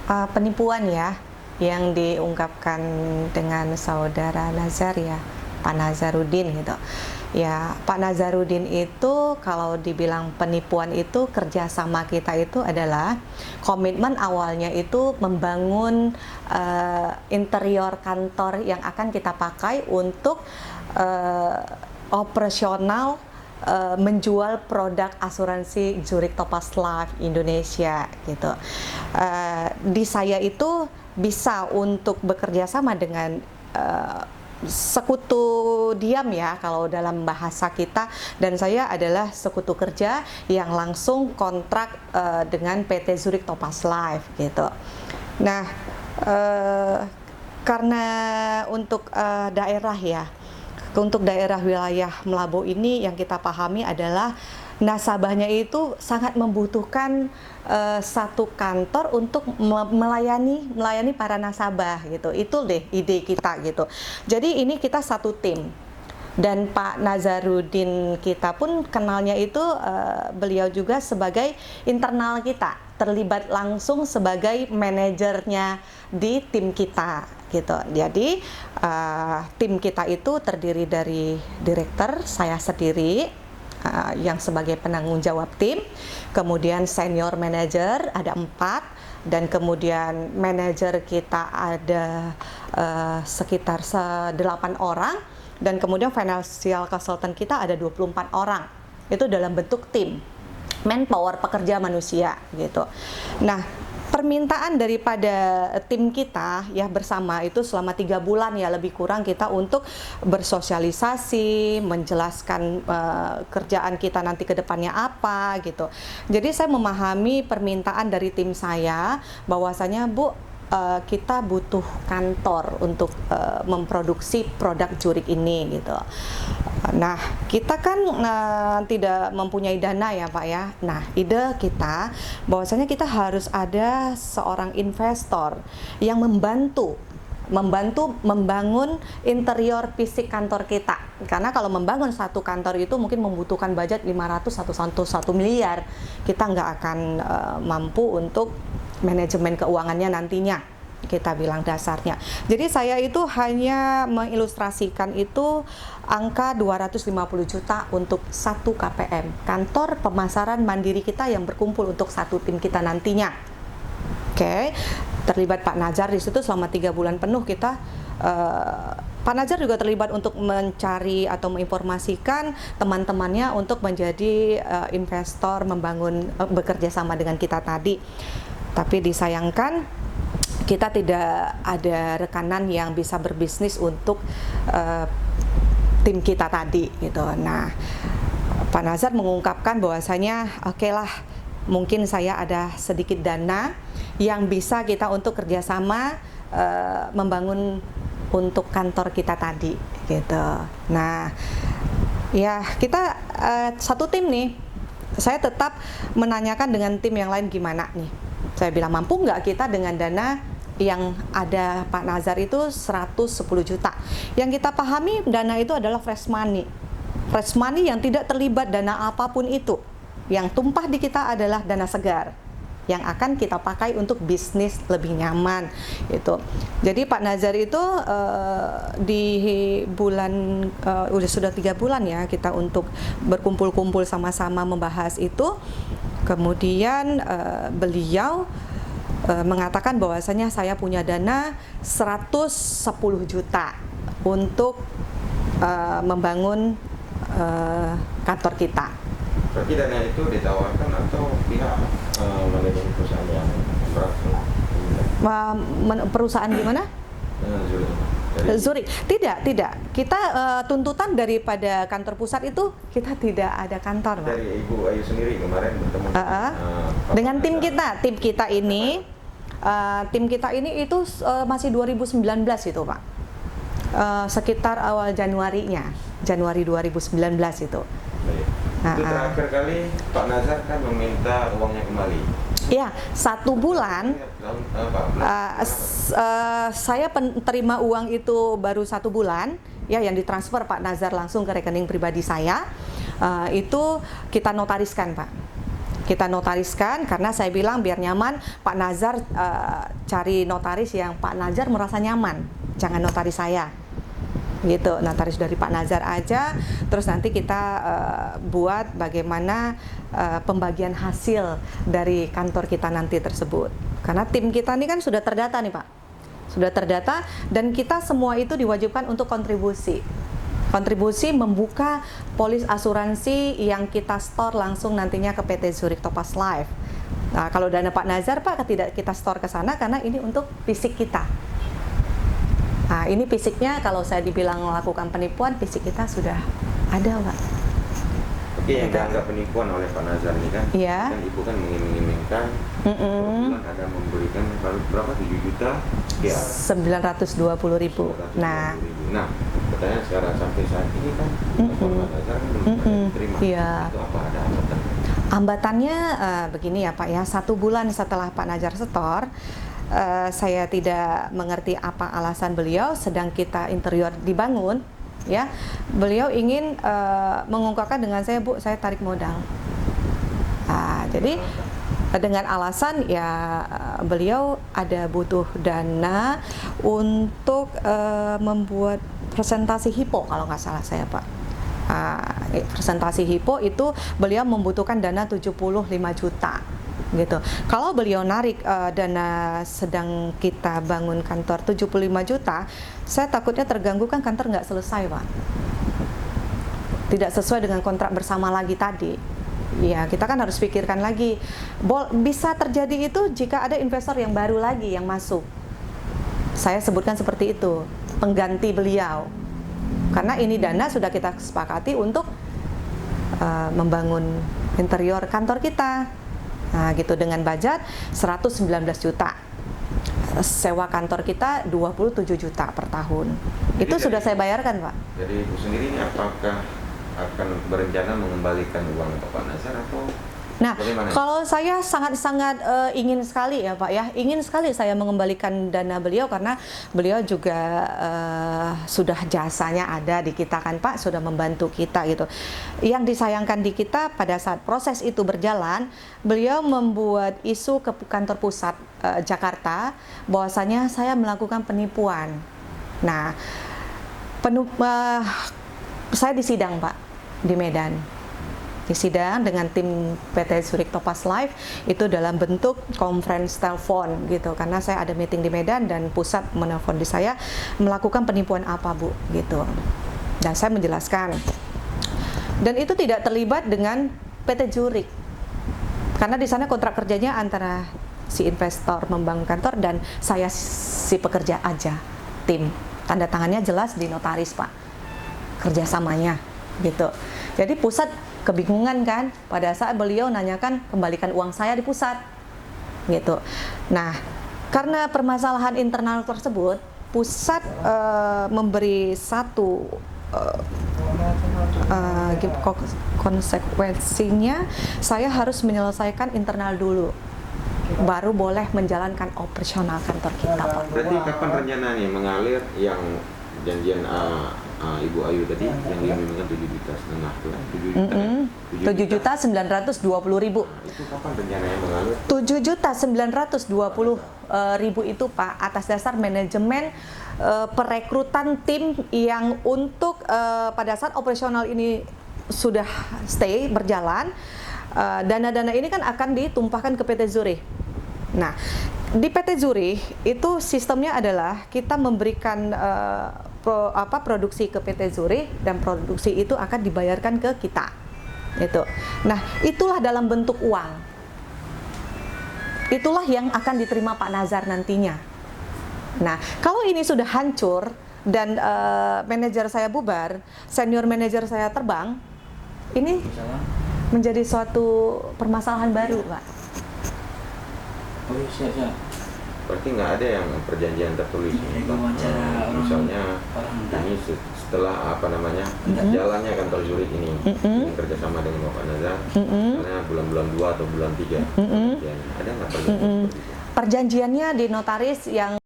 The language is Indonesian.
Penipuan ya yang diungkapkan dengan saudara Nazar ya, Pak Nazarudin gitu. Ya, Pak Nazarudin itu kalau dibilang penipuan itu kerjasama kita itu adalah komitmen awalnya itu membangun interior kantor yang akan kita pakai untuk operasional menjual produk asuransi Zurich Topaz Life Indonesia gitu. Di saya itu bisa untuk bekerja sama dengan sekutu diam ya kalau dalam bahasa kita, dan saya adalah sekutu kerja yang langsung kontrak dengan PT Zurich Topaz Life gitu. Nah, karena untuk daerah ya, untuk daerah wilayah Melambo ini yang kita pahami adalah nasabahnya itu sangat membutuhkan satu kantor untuk melayani para nasabah gitu. Itu deh ide kita gitu. Jadi ini kita satu tim. Dan Pak Nazarudin kita pun kenalnya itu beliau juga sebagai internal kita, terlibat langsung sebagai manajernya di tim kita gitu. Jadi tim kita itu terdiri dari direktur, saya sendiri yang sebagai penanggung jawab tim, kemudian senior manager ada 4, dan kemudian manajer kita ada sekitar 8 orang, dan kemudian financial consultant kita ada 24 orang. Itu dalam bentuk tim, manpower, pekerja manusia gitu. Nah, permintaan daripada tim kita ya bersama itu selama 3 bulan ya lebih kurang kita untuk bersosialisasi, menjelaskan kerjaan kita nanti ke depannya apa gitu. Jadi saya memahami permintaan dari tim saya bahwasanya Bu, kita butuh kantor untuk memproduksi produk Zurich ini gitu. Nah, kita kan tidak mempunyai dana ya Pak ya. Nah, ide kita bahwasanya kita harus ada seorang investor yang membantu membangun interior fisik kantor kita. Karena kalau membangun satu kantor itu mungkin membutuhkan budget 500 atau 1 miliar. Kita nggak akan mampu untuk manajemen keuangannya nantinya, kita bilang dasarnya. Jadi saya itu hanya mengilustrasikan itu angka 250 juta untuk 1 KPM, kantor pemasaran mandiri kita yang berkumpul untuk satu tim kita nantinya. Oke, terlibat Pak Nazar di situ selama 3 bulan penuh kita. Pak Nazar juga terlibat untuk mencari atau menginformasikan teman-temannya untuk menjadi investor, membangun bekerja sama dengan kita tadi. Tapi disayangkan kita tidak ada rekanan yang bisa berbisnis untuk tim kita tadi gitu. Nah, Pak Nazar mengungkapkan bahwasanya oke lah, mungkin saya ada sedikit dana yang bisa kita untuk kerjasama membangun untuk kantor kita tadi gitu. Nah, ya kita satu tim nih. Saya tetap menanyakan dengan tim yang lain gimana nih. Saya bilang mampu nggak kita dengan dana yang ada Pak Nazar itu 110 juta. Yang kita pahami dana itu adalah fresh money. Fresh money yang tidak terlibat dana apapun itu. Yang tumpah di kita adalah dana segar yang akan kita pakai untuk bisnis lebih nyaman gitu. Jadi Pak Nazar itu di bulan sudah 3 bulan ya kita untuk berkumpul-kumpul sama-sama membahas itu. Kemudian beliau mengatakan bahwasanya saya punya dana 110 juta untuk membangun kantor kita. Berarti dana itu ditawarkan atau pihak manajemen perusahaan yang perusahaan gimana? Zurich. Tidak. Kita tuntutan daripada kantor pusat itu kita tidak ada kantor, Pak. Dari Ibu Ayu sendiri kemarin bertemu dengan tim kita ini. Tim kita ini itu masih 2019 itu, Pak. Sekitar awal Januari 2019 itu. Itu terakhir kali Pak Nazar kan meminta uangnya kembali. Ya, 1 bulan. Saya terima uang itu baru 1 bulan, ya, yang ditransfer Pak Nazar langsung ke rekening pribadi saya. Itu kita notariskan, Pak. kita notariskan, karena saya bilang biar nyaman, Pak Nazar cari notaris yang Pak Nazar merasa nyaman, jangan notaris saya gitu, notaris dari Pak Nazar aja. Terus nanti kita buat bagaimana pembagian hasil dari kantor kita nanti tersebut, karena tim kita ini kan sudah terdata nih Pak, sudah terdata, dan kita semua itu diwajibkan untuk kontribusi membuka polis asuransi yang kita store langsung nantinya ke PT Zurich Topaz Life. Nah, kalau dana Pak Nazar Pak tidak kita store ke sana karena ini untuk fisik kita. Nah, ini fisiknya kalau saya dibilang melakukan penipuan, fisik kita sudah ada Pak. Oke, yang dianggap penipuan oleh Pak Nazar ini kan, Iya. kan Ibu kan mengiming-imingkan per bulan ada memberikan berapa, 7 juta? Ya, 920.000. 920.000. Nah, Nah, pertanyaan sekarang sampai saat ini kan Pak Nazar kan belum ada diterima. Iya. Itu apa, ada hambatan? Hambatannya begini ya Pak ya, 1 bulan setelah Pak Nazar setor, saya tidak mengerti apa alasan beliau, sedang kita interior dibangun, ya, beliau ingin mengungkapkan dengan saya, Bu, saya tarik modal. Jadi dengan alasan ya beliau ada butuh dana untuk membuat presentasi HIPO kalau nggak salah saya Pak. Presentasi HIPO itu beliau membutuhkan dana 75 juta gitu. Kalau beliau narik dana sedang kita bangun kantor 75 juta, saya takutnya terganggu, kan kantor nggak selesai Pak. Tidak sesuai dengan kontrak bersama lagi tadi. Ya, kita kan harus pikirkan lagi. Bisa terjadi itu jika ada investor yang baru lagi yang masuk. Saya sebutkan seperti itu, pengganti beliau. Karena ini dana sudah kita sepakati untuk membangun interior kantor kita. Nah, gitu, dengan budget 119 juta. Sewa kantor kita 27 juta per tahun. Jadi Itu sudah saya bayarkan, Pak. Jadi Ibu sendiri ini apakah akan berencana mengembalikan uang ke Pak Nazar atau Nah, bagaimana? kalau saya sangat-sangat ingin sekali ya Pak ya, ingin sekali saya mengembalikan dana beliau, karena beliau juga sudah jasanya ada di kita kan Pak, sudah membantu kita gitu. Yang disayangkan di kita pada saat proses itu berjalan, beliau membuat isu ke kantor pusat Jakarta bahwasanya saya melakukan penipuan. Nah, saya disidang Pak di Medan. Disidang dengan tim PT Zurich Topaz Life itu dalam bentuk conference telepon gitu, karena saya ada meeting di Medan dan pusat menelpon di saya, melakukan penipuan apa Bu gitu, dan saya menjelaskan, dan itu tidak terlibat dengan PT Zurich karena di sana kontrak kerjanya antara si investor membangun kantor dan saya si pekerja aja, tim, tanda tangannya jelas di notaris Pak, kerjasamanya gitu. Jadi pusat kebingungan kan pada saat beliau nanyakan kembalikan uang saya di pusat gitu. Nah, karena permasalahan internal tersebut, pusat memberi satu konsekuensinya, saya harus menyelesaikan internal dulu, baru boleh menjalankan operasional kantor kita Pak. Berarti kapan rencananya mengalir yang janjian Ibu Ayu tadi yang diminta 7,5 juta tuh, 7 juta 920.000. Itu kapan rencananya mengalir? 7.920.000 itu Pak atas dasar manajemen perekrutan tim yang untuk pada saat operasional ini sudah stay berjalan, dana-dana ini kan akan ditumpahkan ke PT Zurich. Nah, di PT Zurich itu sistemnya adalah kita memberikan produksi ke PT Zurich dan produksi itu akan dibayarkan ke kita. Itu. Nah, itulah dalam bentuk uang. Itulah yang akan diterima Pak Nazar nantinya. Nah, kalau ini sudah hancur dan manajer saya bubar, senior manajer saya terbang, ini menjadi suatu permasalahan baru, Pak. Oh, siap. Berarti nggak ada yang perjanjian tertulis, misalnya ini setelah jalannya kantor Zurich ini kerjasama dengan Bapak Nazar, misalnya bulan-bulan 2 atau bulan 3, ada nggak perjanjian seperti itu? Perjanjiannya di notaris yang